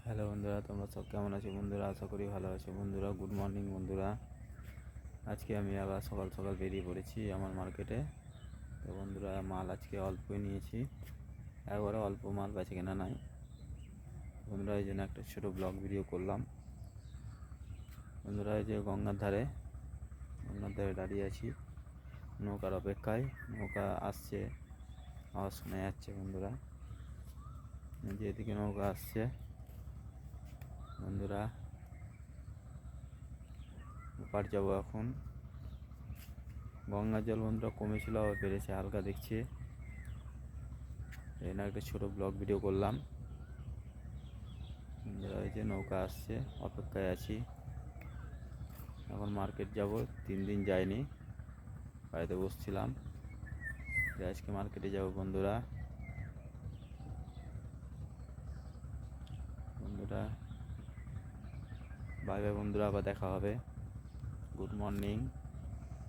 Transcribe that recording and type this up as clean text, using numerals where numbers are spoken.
Hello বন্ধুরা, তোমরা সব কেমন আছো বন্ধুরা? আশা করি ভালো আছো বন্ধুরা। গুড মর্নিং বন্ধুরা। আজকে আমি আবার সকাল সকাল বেরিয়ে পড়েছি আমার মার্কেটে। তো বন্ধুরা, মাল আজকে অল্পই নিয়েছি, একবারে অল্প মাল বেচে কেনা নাই বন্ধুরা। এই জন্য একটা ছোটো ব্লগ ভিডিও করলাম বন্ধুরা। এই যে গঙ্গার ধারে দাঁড়িয়ে আছি নৌকার অপেক্ষায়। নৌকা আসছে, আওয়াজ শোনা যাচ্ছে বন্ধুরা। যেদিকে নৌকা আসছে বন্ধুরা, ওপার যাবো এখন। গঙ্গার জল বন্ধুরা কমেছিল, আবার বেড়েছে হালকা দেখছি। এই না একটা ছোটো ব্লগ ভিডিও করলাম বন্ধুরা। এই যে নৌকা আসছে, অপেক্ষায় আছি। এখন মার্কেট যাব, 3 দিন যাইনি, বাড়িতে বসছিলাম। আজকে মার্কেটে যাব বন্ধুরা। বন্ধুরা বাই বাই বন্ধুরা, আবার দেখা হবে। Good morning.